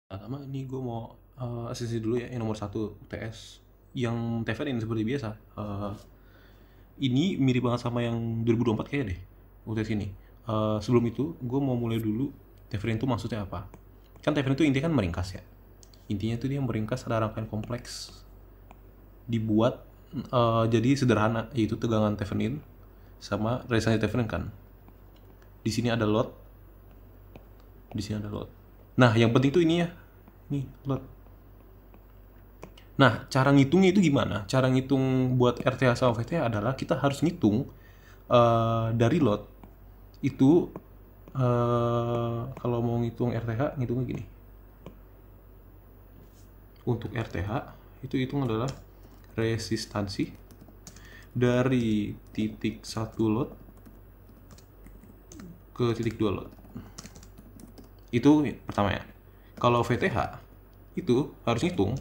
Pertama ini gue mau asesi dulu ya yang nomor 1 UTS yang Thevenin seperti biasa. Ini mirip banget sama yang 2024 kayaknya deh UTS ini. Sebelum itu gue mau mulai dulu Thevenin itu maksudnya apa. Kan Thevenin itu intinya kan meringkas ya. Intinya itu dia meringkas ada rangkaian kompleks dibuat jadi sederhana, yaitu tegangan Thevenin sama resistansi Thevenin kan. Di sini ada load, di sini ada load. Nah, yang penting tuh ini ya. Nih, load. Nah, cara ngitungnya itu gimana? Cara ngitung buat RTH sama VTH adalah kita harus ngitung dari load itu kalau mau ngitung RTH ngitungnya gini. Untuk RTH itu hitung adalah resistansi dari titik 1 load ke titik 2 load. Itu pertama ya. Kalau VTH itu harus ngitung,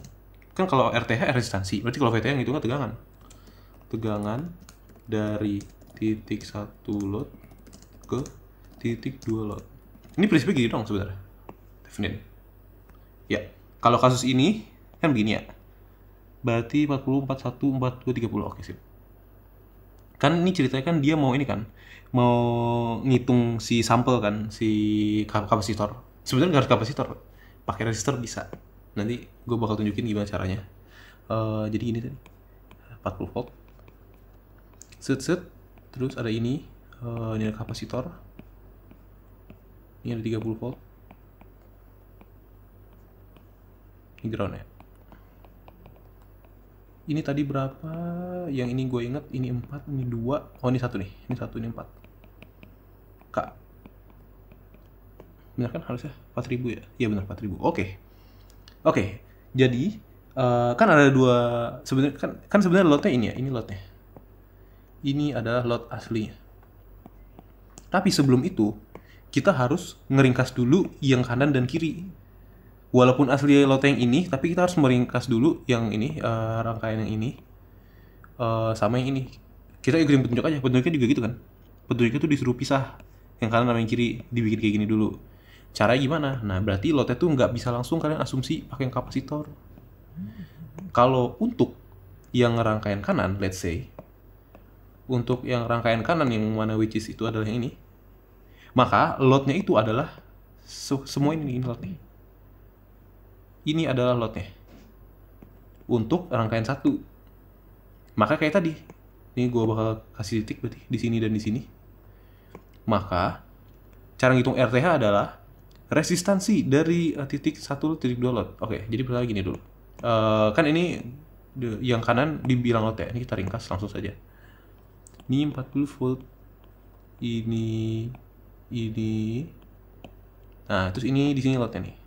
kan kalau RTH resistansi, berarti kalau VTH ngitungnya tegangan. Tegangan dari titik 1 load ke titik 2 load. Ini prinsipnya gini dong sebenarnya. Definite. Ya, kalau kasus ini kan begini ya. Berarti 40, 41, 42, 30. Oke, sip. Kan ini ceritanya kan dia mau ini kan, mau ngitung si sampel kan, si kapasitor. Sebenarnya nggak harus kapasitor, pakai resistor bisa. Nanti gue bakal tunjukin gimana caranya. Jadi ini tadi 40 volt, set, terus ada ini ada kapasitor, ini ada 30 volt, ini ground ya. Ini tadi berapa? Yang ini gue inget, ini 4, ini 2. Oh, ini 1 nih. Ini 1, ini 4. Kak. Benar kan harusnya 4.000 ya? Iya benar 4.000. Oke. Jadi kan ada dua sebenarnya kan sebenarnya lotnya ini ya, ini lotnya. Ini adalah lot aslinya. Tapi sebelum itu kita harus ngeringkas dulu yang kanan dan kiri. Walaupun asli lotnya yang ini, tapi kita harus meringkas dulu yang ini, rangkaian yang ini sama yang ini. Kita ikutin petunjuk aja, petunjuknya juga gitu kan. Petunjuknya tuh disuruh pisah, yang kanan sama yang kiri dibikin kayak gini dulu. Caranya gimana? Nah, berarti lotnya tuh nggak bisa langsung kalian asumsi pakai yang kapasitor. Kalau untuk yang rangkaian kanan, let's say, untuk yang rangkaian kanan yang mana which is itu adalah yang ini, maka lotnya itu adalah semua ini lot nih. Ini adalah lotnya untuk rangkaian 1. Maka kayak tadi, ini gue bakal kasih titik berarti di sini dan di sini. Maka cara ngitung RTH adalah resistansi dari titik 1 titik 2 lot. Oke, jadi pertama gini dulu. Kan ini yang kanan dibilang lot ya. Ini kita ringkas langsung saja. Ini 40 volt. Ini. Nah, terus ini di sini lotnya nih.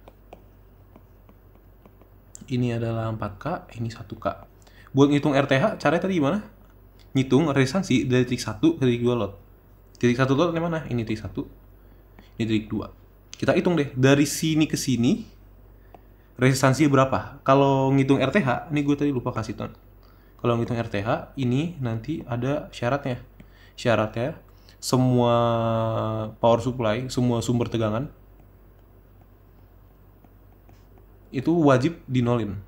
Ini adalah 4K, ini 1K. Buat ngitung RTH, caranya tadi gimana? Ngitung resistansi dari titik 1 ke titik 2 lot. Titik 1 lot yang mana? Ini titik 1, ini titik 2. Kita hitung deh, dari sini ke sini, resistansi berapa? Kalau ngitung RTH, ini gue tadi lupa kasih ton. Kalau ngitung RTH, ini nanti ada syaratnya. Syaratnya, semua power supply, semua sumber tegangan, itu wajib dinolin.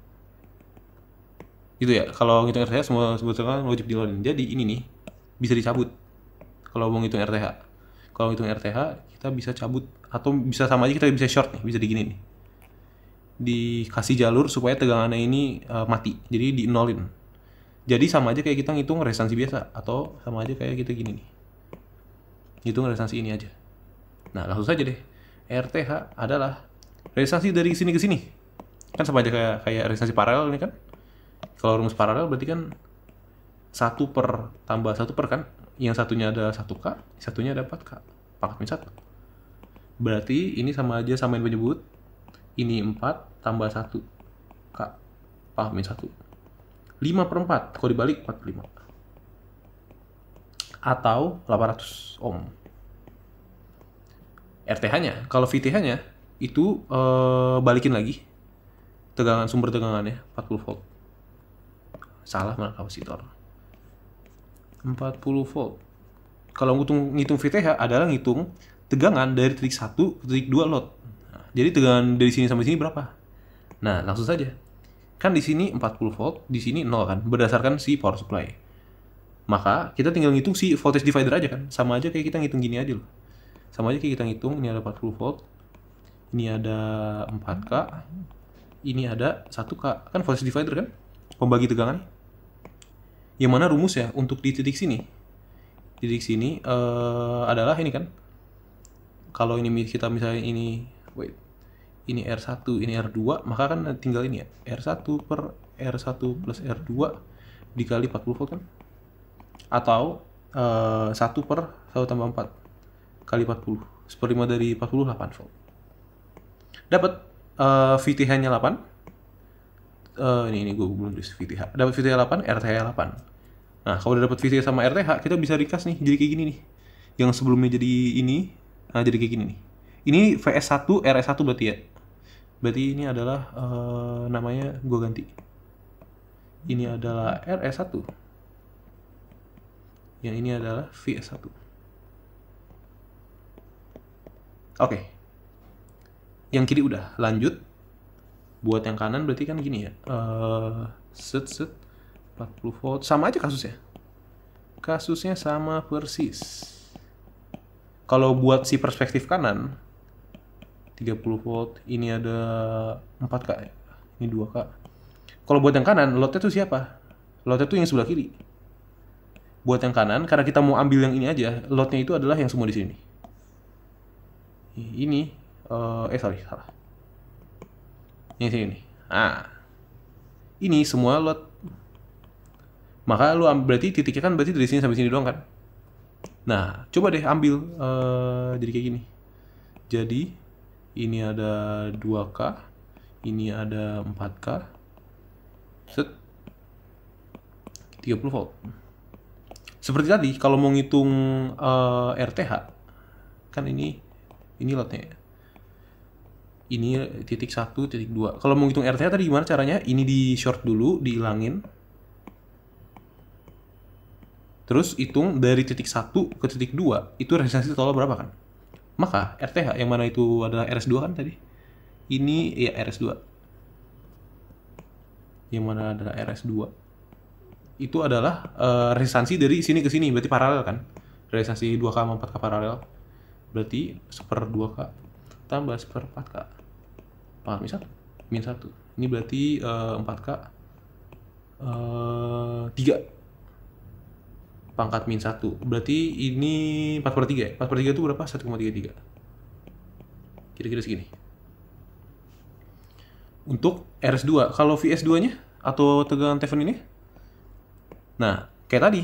Itu ya, kalau ngitung RTH semua sumber tegangan wajib dinolin. Jadi ini nih bisa dicabut kalau mau ngitung RTH. Kalau ngitung RTH kita bisa cabut atau bisa sama aja kita bisa short nih, bisa digini nih. Dikasih jalur supaya tegangannya ini mati. Jadi di nolin. Jadi sama aja kayak kita ngitung resistansi biasa atau sama aja kayak kita gini nih. Ngitung resistansi ini aja. Nah, langsung saja deh. RTH adalah resistansi dari sini ke sini. Kan sama aja kayak resistansi paralel ini kan. Kalau rumus paralel berarti kan 1 per tambah 1 per kan. Yang satunya ada 1K, satunya ada 4K. Pangkat min 1. Berarti ini sama aja samain penyebut. Ini 4 tambah 1K. Pangkat min 1. 5 per 4. Kalau dibalik 45. Atau 800 ohm. RTH-nya. Kalau VTH-nya itu balikin lagi. Sumber tegangannya 40 volt. Salah mana kapasitor. 40 volt. Kalau ngitung VTH adalah ngitung tegangan dari titik 1 ke titik 2 lot. Nah, jadi tegangan dari sini sampai sini berapa? Nah, langsung saja. Kan di sini 40 volt, di sini 0 kan, berdasarkan si power supply. Maka kita tinggal ngitung si voltage divider aja kan. Sama aja kayak kita ngitung gini aja loh. Sama aja kayak kita ngitung, ini ada 40 volt, ini ada 4K, ini ada 1K. Kan voltage divider kan, pembagi tegangan. Yang mana rumus ya untuk di titik sini. Titik sini adalah ini kan. Kalau ini kita misalnya ini ini R1, ini R2, maka kan tinggal ini ya, R1 per R1 plus R2 dikali 40 volt kan? Atau 1 per 1 tambah 4 kali 40, 1/5 dari 40, 8 volt. Dapat VTH-nya 8. Ini gue belum tulis VTH. Dapat VTH 8, RTH 8. Nah, kalau udah dapat VTH sama RTH, kita bisa recast nih, jadi kayak gini nih. Yang sebelumnya jadi ini, nah jadi kayak gini nih. Ini VS1, RS1 berarti ya. Berarti ini adalah namanya gue ganti. Ini adalah RS1. Yang ini adalah VS1. Oke. Yang kiri udah, lanjut. Buat yang kanan berarti kan gini ya. Set 40 volt, sama aja kasusnya. Kasusnya sama persis. Kalau buat si perspektif kanan 30 volt, ini ada 4K ya. Ini 2K. Kalau buat yang kanan, loadnya tuh siapa? Loadnya tuh yang sebelah kiri. Buat yang kanan, karena kita mau ambil yang ini aja, loadnya itu adalah yang semua di sini. Ini, salah. Yang sini nih. Nah, ini semua load. Maka lu berarti titiknya kan berarti dari sini sampai sini doang kan. Nah, coba deh ambil jadi kayak gini. Jadi ini ada 2K, ini ada 4K. Set 30 volt. Seperti tadi kalau mau ngitung RTH kan ini loadnya. Ini titik 1, titik 2. Kalau mau ngitung RTH tadi gimana caranya? Ini di short dulu, dihilangin. Terus hitung dari titik 1 ke titik 2, itu resistansi total berapa kan? Maka RTH yang mana itu adalah RS2 kan tadi? Ini ya RS2. Yang mana adalah RS2. Itu adalah resistansi dari sini ke sini, berarti paralel kan? Resistansi 2K sama 4K paralel. Berarti 1/2K tambah 1/4K. Min 1. Ini berarti 4K 3 pangkat min 1. Berarti ini 4/3 ya? 4/3 itu berapa? 1,33. Kira-kira segini. Untuk RS2. Kalau VS2-nya atau tegangan Thevenin ini? Nah, kayak tadi.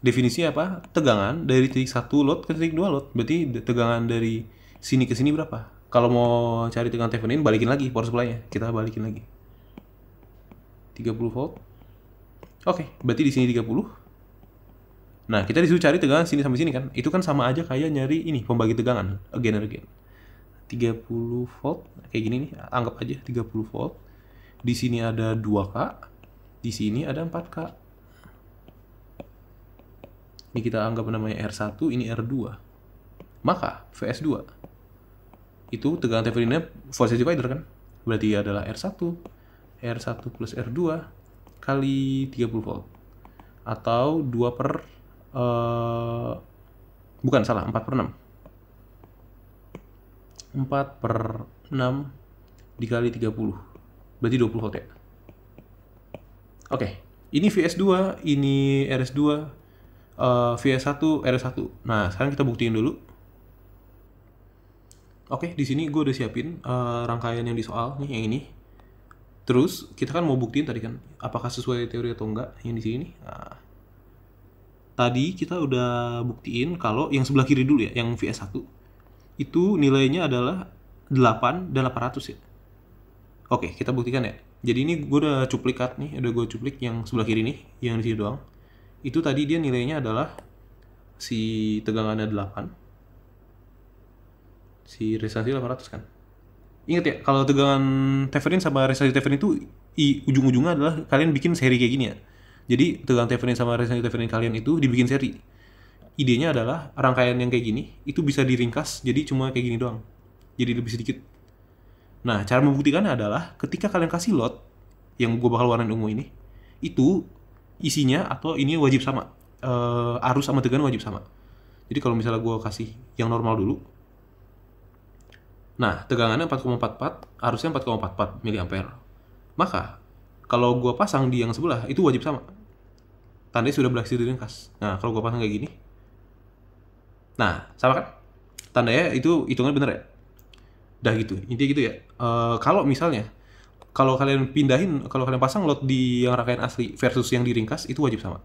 Definisinya apa? Tegangan dari titik 1 load ke titik 2 load. Berarti tegangan dari sini ke sini berapa? Kalau mau cari tegangan Thevenin, balikin lagi power supply-nya. Kita balikin lagi. 30 volt. Oke, berarti di sini 30. Nah, kita disuruh cari tegangan sini sampai sini kan. Itu kan sama aja kayak nyari ini, pembagi tegangan. Again and again. 30 volt. Kayak gini nih, anggap aja 30 volt. Di sini ada 2K. Di sini ada 4K. Ini kita anggap namanya R1, ini R2. Maka, VS2. Itu tegangan Theveninnya voltage divider kan. Berarti adalah R1. R1 plus R2 kali 30 volt. Atau 2 per bukan, salah, 4/6. 4/6 dikali 30. Berarti 20 volt ya. Oke, ini VS2, ini RS2, VS1, RS1. Nah, sekarang kita buktiin dulu. Oke, di sini gue udah siapin rangkaian yang di soal nih, yang ini. Terus kita kan mau buktiin tadi kan, apakah sesuai teori atau enggak yang di sini. Nah, tadi kita udah buktiin kalau yang sebelah kiri dulu ya, yang VS1 itu nilainya adalah 8 dan 800 ya. Oke, kita buktikan ya. Jadi ini gue udah cuplikat nih, udah gue cuplik yang sebelah kiri nih, yang di sini doang. Itu tadi dia nilainya adalah si tegangannya 8, si resistansi 800 kan. Ingat ya, kalau tegangan Thevenin sama resistansi Thevenin itu ujung-ujungnya adalah kalian bikin seri kayak gini ya. Jadi tegangan Thevenin sama resistansi Thevenin kalian itu dibikin seri. Idenya adalah rangkaian yang kayak gini itu bisa diringkas jadi cuma kayak gini doang. Jadi lebih sedikit. Nah, cara membuktikannya adalah ketika kalian kasih lot yang gue bakal warnain ungu ini, itu isinya atau ini wajib sama. Arus sama tegangan wajib sama. Jadi kalau misalnya gue kasih yang normal dulu, nah tegangannya 4,44, arusnya 4,44 mA. Maka kalau gue pasang di yang sebelah itu wajib sama. Tandanya sudah berhasil diringkas. Nah, kalau gue pasang kayak gini, nah sama kan? Tandanya itu hitungan bener ya? Dah gitu, intinya gitu ya. Kalau misalnya, kalau kalian pasang lot di yang rangkaian asli versus yang diringkas, itu wajib sama.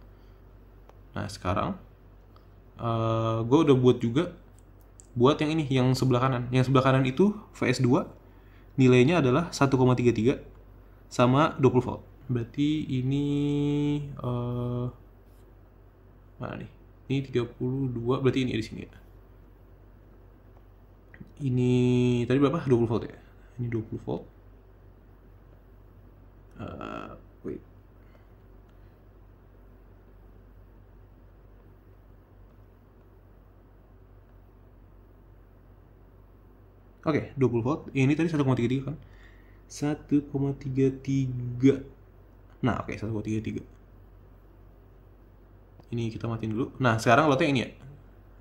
Nah sekarang, gue udah buat juga buat yang ini, yang sebelah kanan. Yang sebelah kanan itu VS2, nilainya adalah 1,33 sama 20 volt. Berarti ini mana nih? Ini 32, berarti ini di sini ya. Ini tadi berapa? 20 volt ya. Ini 20 volt. Wait. Oke, 20 volt. Ini tadi 1,33 kan? 1,33. Nah, oke, 1,33. Ini kita matiin dulu. Nah, sekarang lotnya ini ya.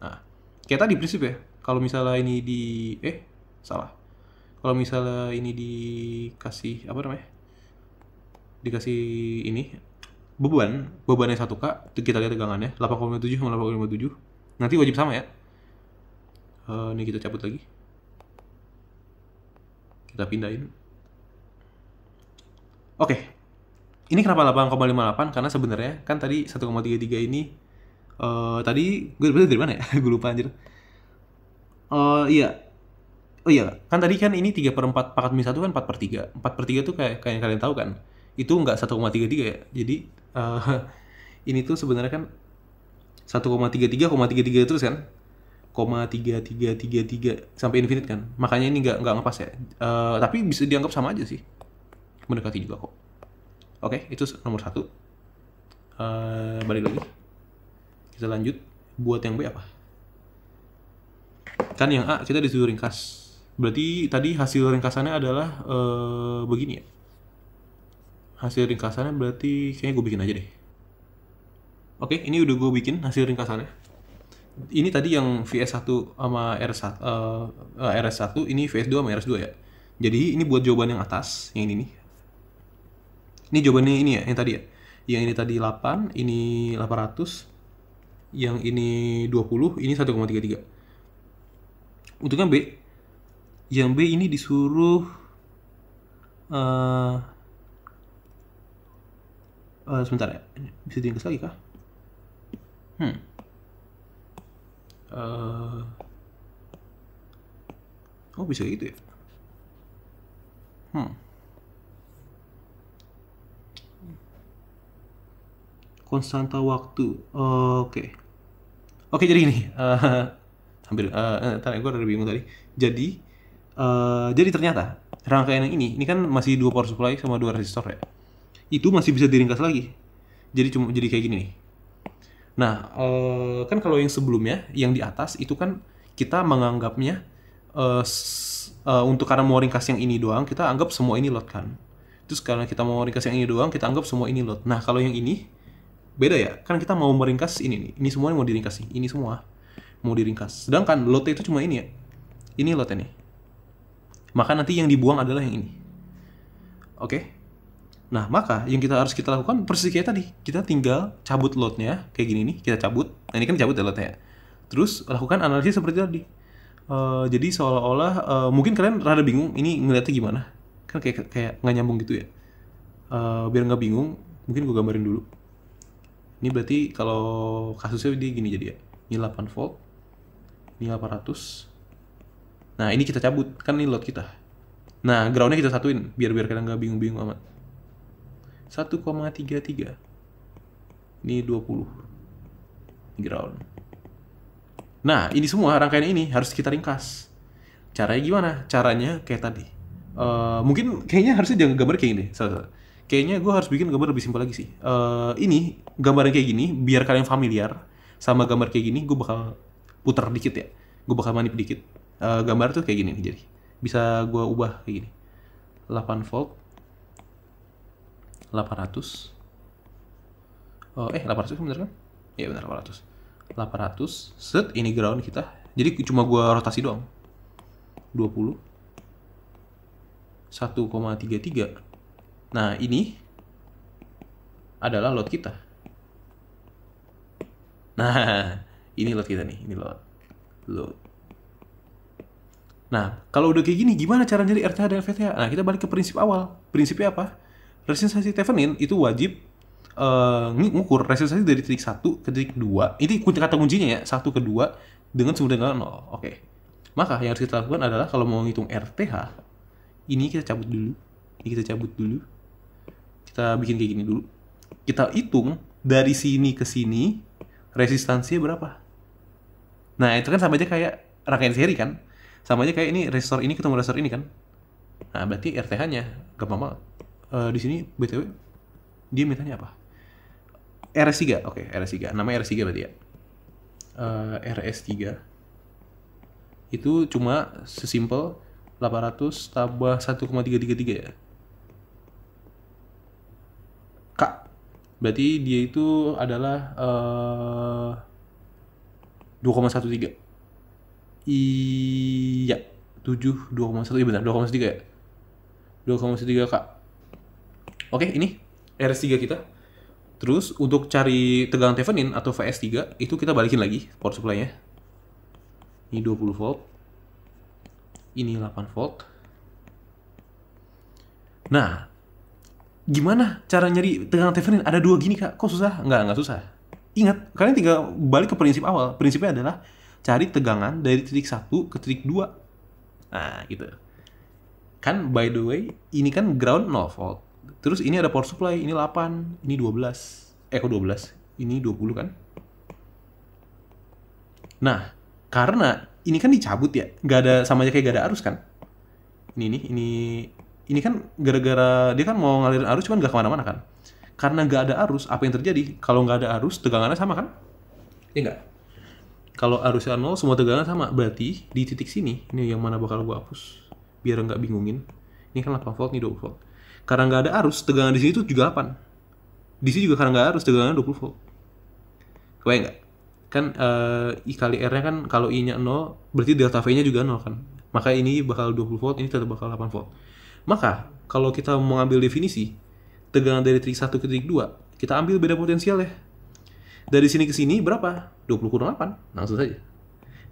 Nah, kayak tadi prinsip ya. Kalau misalnya ini salah. Kalau misalnya ini dikasih apa namanya? Dikasih ini bebannya 1K, kita lihat tegangannya 8,57 sama 8,57. Nanti wajib sama ya. Ini kita cabut lagi. Kita pindahin. Oke. Ini kenapa 8,58? Karena sebenarnya kan tadi 1,33 ini tadi gue dari mana ya? Gue lupa anjir. Iya. Oh iya, kan tadi kan ini 3/4 pangkat min 1 kan 4/3. 4/3 tuh kayak yang kalian tahu kan. Itu nggak 1,33 ya. Jadi ini tuh sebenarnya kan 1,33 terus kan. 0,3333 sampai infinite kan. Makanya ini nggak ngepas ya. Tapi bisa dianggap sama aja sih. Mendekati juga kok. Oke, itu nomor 1. Balik lagi. Kita lanjut. Buat yang B apa? Kan yang A kita disuruh ringkas. Berarti tadi hasil ringkasannya adalah begini ya. Hasil ringkasannya berarti kayaknya gue bikin aja deh. Oke, ini udah gue bikin hasil ringkasannya. Ini tadi yang VS1 sama RS1, ini VS2 sama RS2 ya. Jadi ini buat jawaban yang atas, yang ini nih. Ini jawabannya ini ya, yang tadi ya. Yang ini tadi 8, ini 800. Yang ini 20, ini 1,33. Untuk yang B, ini disuruh sebentar ya, bisa diringkas lagi kah? Oh bisa gitu ya. Konstanta waktu. Oke, jadi gini. Hampir. Ntar gue udah bingung tadi. Jadi ternyata rangkaian yang ini kan masih 2 power supply sama 2 resistor ya. Itu masih bisa diringkas lagi. Jadi kayak gini nih. Nah, kan kalau yang sebelumnya, yang di atas itu kan kita menganggapnya karena mau ringkas yang ini doang, kita anggap semua ini lot kan. Terus karena kita mau ringkas yang ini doang, kita anggap semua ini lot. Nah, kalau yang ini beda ya, kan kita mau meringkas ini nih. Ini semua mau diringkas nih. Ini semua mau diringkas. Sedangkan lotnya itu cuma ini ya. Ini lotnya nih. Maka nanti yang dibuang adalah yang ini. Oke? Nah, maka yang harus kita lakukan persis kayak tadi. Kita tinggal cabut lotnya kayak gini nih, kita cabut. Nah, ini kan cabut ya lotnya. Terus lakukan analisis seperti tadi. Jadi seolah-olah mungkin kalian rada bingung ini ngeliatnya gimana. Kan kayak nggak nyambung gitu ya. Biar nggak bingung, mungkin gue gambarin dulu. Ini berarti kalau kasusnya dia gini jadi ya. Ini 8 volt. Ini 800. Nah, ini kita cabut. Kan ini load kita. Nah, groundnya kita satuin. Biar kalian nggak bingung-bingung amat. 1,33. Ini 20. Ini ground. Nah, ini semua rangkaian ini harus kita ringkas. Caranya gimana? Caranya kayak tadi. Mungkin kayaknya harusnya jangan gambar kayak gini. Kayaknya gue harus bikin gambar lebih simpel lagi sih. Ini gambar kayak gini, biar kalian familiar sama gambar kayak gini, gue bakal putar dikit ya. Gue bakal manip dikit. Gambar tuh kayak gini nih jadi. Bisa gue ubah kayak gini. 8 volt 800. 800 bener kan? Iya benar 800. Set, ini ground kita. Jadi cuma gua rotasi doang. 20 1,33. Nah, ini adalah load kita. Nah, ini load kita nih, ini load. Nah, kalau udah kayak gini, gimana cara nyari RTH dan VTH? Nah, kita balik ke prinsip awal. Prinsipnya apa? Resistensi Thevenin itu wajib ngukur resistensi dari titik 1 ke titik 2. Ini kata kuncinya ya, 1 ke 2 dengan sumber tegangan 0. Oke. Maka yang harus kita lakukan adalah kalau mau ngitung RTH, ini kita cabut dulu. Kita bikin kayak gini dulu. Kita hitung dari sini ke sini resistansinya berapa. Nah, itu kan sama aja kayak rangkaian seri kan? Sama aja kayak ini resistor ini ketemu resistor ini kan? Nah, berarti RTH-nya gampang banget. Di sini BTW dia mintanya apa? RS3. Oke, RS3. Namanya RS3 berarti ya. RS3 itu cuma sesimpel 800 tambah 1,333 ya. Kak. Berarti dia itu adalah 2,13. Iya, 2,1. Iya benar, 2,3 ya. 2,3 Kak. Oke, ini RS3 kita. Terus untuk cari tegangan Thevenin atau VS3 itu kita balikin lagi power supply-nya. Ini 20 volt. Ini 8 volt. Nah, gimana cara nyari tegangan Thevenin? Ada dua gini Kak. Kok susah? Nggak susah. Ingat, kalian tinggal balik ke prinsip awal. Prinsipnya adalah cari tegangan dari titik 1 ke titik 2. Nah, gitu. Kan by the way, ini kan ground 0 volt. Terus ini ada power supply, ini 8, ini 12. Kok 12? Ini 20 kan? Nah, karena ini kan dicabut ya, nggak ada, sama aja kayak gak ada arus kan? Ini kan gara-gara dia kan mau ngalirin arus cuman nggak kemana-mana kan? Karena nggak ada arus, apa yang terjadi? Kalau nggak ada arus, tegangannya sama kan? Iya nggak? Kalau arusnya 0, semua tegangan sama. Berarti di titik sini, ini yang mana bakal gua hapus biar nggak bingungin. Ini kan 8 volt, ini 20 volt. Karena nggak ada arus, tegangan di sini tuh juga 8. Di sini juga karena nggak ada arus, tegangannya 20 volt. Kebayang nggak? Kan I kali R-nya kan kalau I-nya 0, berarti delta V-nya juga 0 kan. Maka ini bakal 20 volt, ini tetap bakal 8 volt. Maka kalau kita mau ngambil definisi tegangan dari titik 1 ke titik 2, kita ambil beda potensial ya. Dari sini ke sini berapa? 20 kurang 8. Langsung saja.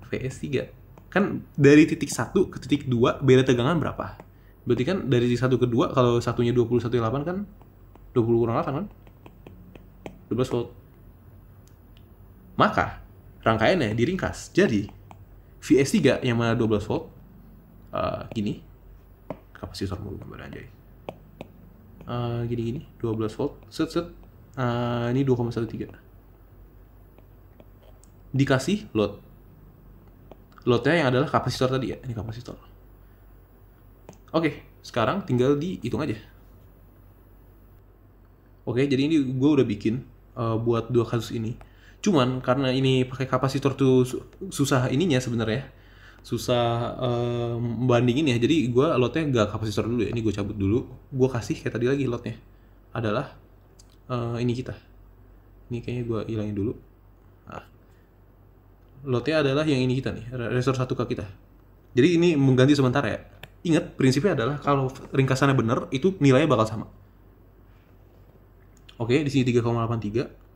VS3. Kan dari titik 1 ke titik 2 beda tegangan berapa? Berarti kan dari titik 1 ke 2, kalau satunya 20, satunya 8 kan 20 kurang 8 kan? 12 volt. Maka rangkaiannya diringkas. Jadi VS3 yang mana 12 volt gini. Kapasitor mulu gambar aja. Gini 12 volt. Set. Ini 2,13. Dikasih load. Loadnya yang adalah kapasitor tadi ya. Ini kapasitor. Oke, sekarang tinggal dihitung aja. Oke, jadi ini gue udah bikin buat dua kasus ini. Cuman karena ini pakai kapasitor tuh susah ininya sebenarnya, susah bandingin ya. Jadi gue loadnya nggak kapasitor dulu ya. Ini gue cabut dulu. Gue kasih kayak tadi lagi loadnya adalah ini kita. Ini kayaknya gue hilangin dulu. Nah, loadnya adalah yang ini kita nih, resistor 1K kita. Jadi ini mengganti sementara ya. Ingat prinsipnya adalah kalau ringkasannya benar itu nilainya bakal sama. Oke, di sini 3,83.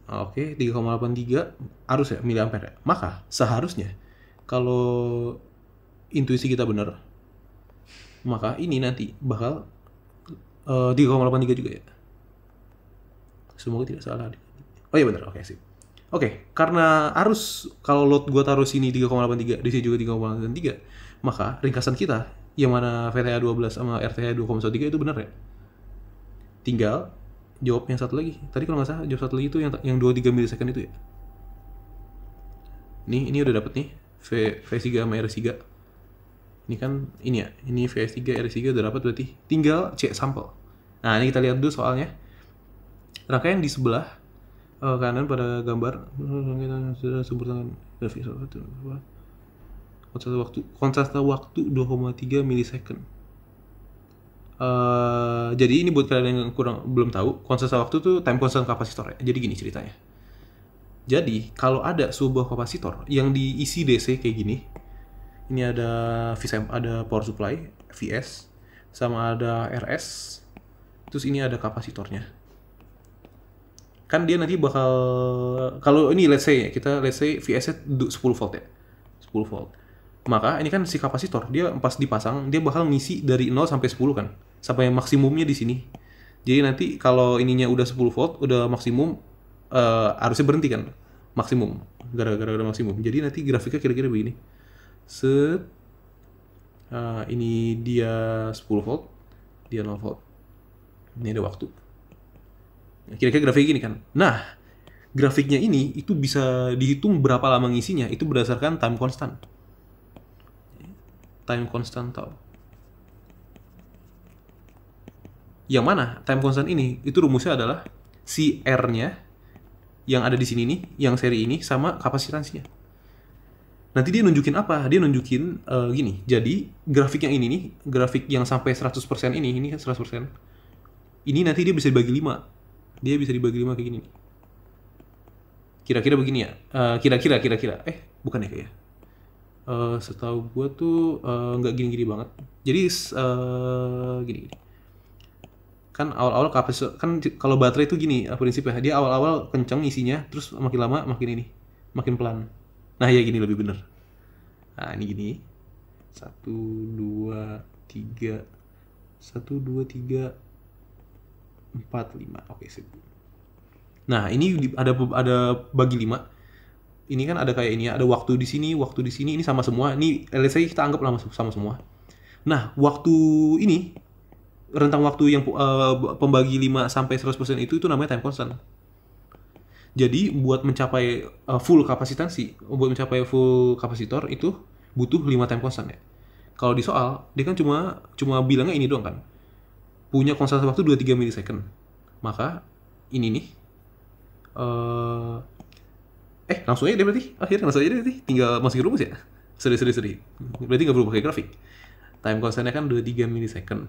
Oke, 3,83 arus ya, miliampere ya. Maka seharusnya kalau intuisi kita benar, maka ini nanti bakal 3,83 juga ya. Semoga tidak salah. Oh iya benar, oke sip. Oke, karena arus kalau load gua taruh sini 3,83, di sini juga 3,83, maka ringkasan kita yang mana VTH 12 sama RTH 2,13 itu benar ya. Tinggal jawab yang satu lagi. Tadi kalau nggak salah jawab satu lagi itu yang 23 milisecond itu ya. Ini udah dapet nih VS3 sama RS3. Ini kan ini ya. Ini VS3 RS3 udah dapet berarti. Tinggal cek sampel. Nah, ini kita lihat dulu soalnya. Rangkaian di sebelah kanan pada gambar sumber tangan konstanta waktu 2,3 milisecond. Jadi ini buat kalian yang belum tahu, konstan waktu tuh time constant kapasitor ya. Jadi gini ceritanya. Jadi kalau ada sebuah kapasitor yang diisi DC kayak gini, ini ada ada power supply VS, sama ada RS, terus ini ada kapasitornya. Kan dia nanti bakal, kalau ini let's say VS-nya 10 volt ya, 10 volt. Maka ini kan si kapasitor, dia pas dipasang dia bakal ngisi dari 0 sampai 10 kan, sampai maksimumnya di sini. Jadi nanti kalau ininya udah 10 volt, udah maksimum, harusnya berhenti kan, maksimum, gara-gara udah maksimum. Jadi nanti grafiknya kira-kira begini. Set, ini dia 10 volt, dia 0 volt. Ini ada waktu. Kira-kira grafiknya gini kan. Nah, grafiknya ini itu bisa dihitung berapa lama ngisinya, itu berdasarkan time constant. Time constant tau. Yang mana time constant ini, itu rumusnya adalah si R-nya yang ada di sini nih, yang seri ini, sama kapasitansinya. Nanti dia nunjukin apa? Dia nunjukin gini. Jadi, grafik yang ini nih, grafik yang sampai 100% ini kan 100%. Ini nanti dia bisa dibagi 5. Dia bisa dibagi 5 kayak gini nih. Kira-kira begini ya. Kira-kira. Bukan ya kayak. Setahu gue tuh nggak gini-gini banget. Jadi gini. Kan awal-awal kapasitor, kan kalau baterai itu gini prinsipnya. Dia awal-awal kenceng isinya, terus makin lama makin pelan. Nah ya gini lebih bener. Nah ini gini. 1, 2, 3. 1, 2, 3, 4, 5. Oke, sip. Nah, ini ada bagi 5. Ini kan ada kayak ini ya, ada waktu di sini, ini sama semua. Ini let's say kita anggap sama semua. Nah, waktu ini, rentang waktu yang pembagi 5 sampai 100% itu namanya time constant. Jadi, buat mencapai full kapasitor itu butuh 5 time constant ya. Kalau di soal, dia kan cuma bilangnya ini doang kan. Punya konstanta waktu 2-3 milisecond. Maka ini nih langsung aja deh berarti. Akhirnya langsung aja deh berarti. Tinggal masukin rumus ya. Seri. Berarti nggak perlu pakai grafik. Time constantnya kan 2-3 milisecond.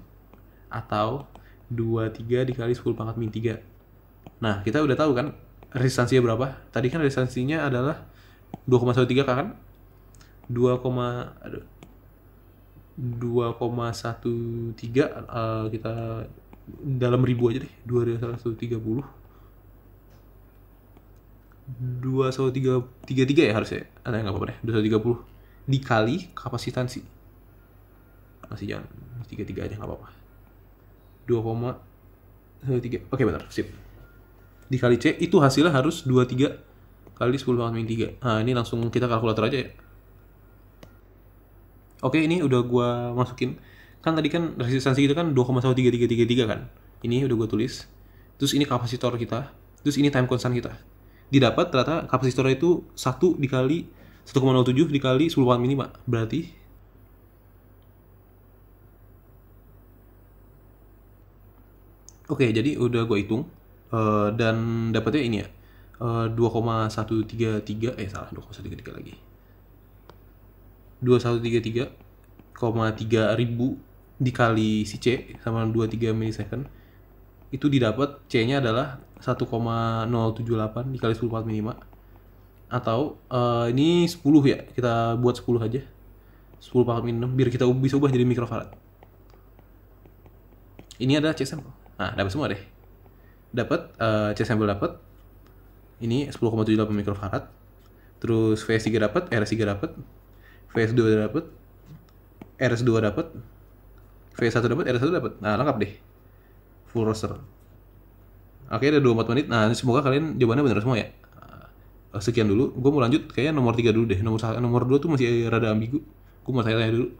Atau 23 dikali 10 pangkat min 3. Nah, kita udah tahu kan resistansinya berapa? Tadi kan resistansinya adalah 2,13 kan? 2,13 kita dalam ribu aja deh, 2,130 2,133 ya harusnya, nggak apa-apa deh, 2,130 dikali kapasitansi, masih jangan 33 aja nggak apa-apa, 2,13. Oke benar, sip, dikali C itu hasilnya harus 23 kali 10 pangkat min 3. Nah ini langsung kita kalkulator aja ya. Oke, ini udah gua masukin. Kan tadi kan resistansi kita kan 2,13333 kan. Ini udah gua tulis. Terus ini kapasitor kita. Terus ini time constant kita. Didapat ternyata kapasitor itu 1 dikali 1,07 dikali 10 pangkat min 5. Berarti oke, jadi udah gua hitung dan dapatnya ini ya. 2,133 salah, 2,133 lagi. 2133,3 ribu dikali si C sama 23 milisecond itu didapat C-nya adalah 1,078 dikali 10 pangkat min 5 atau ini 10 ya, kita buat 10 aja, 10 pangkat min 6 biar kita bisa ubah jadi mikrofarad. Ini ada C sampel. Nah, dapat semua deh. Dapat C sampel dapat. Ini 10,78 mikrofarad. Terus VS3 dapat, RS3 dapat. VS2 dapat, RS2 dapat, VS1 dapat, RS1 dapat. Nah, lengkap deh. Full roster. Oke, ada 24 menit. Nah, semoga kalian jawabannya benar semua ya. Sekian dulu. Gue mau lanjut kayaknya nomor 3 dulu deh. Nomor 2 tuh masih rada ambigu. Gue mau tanya dulu.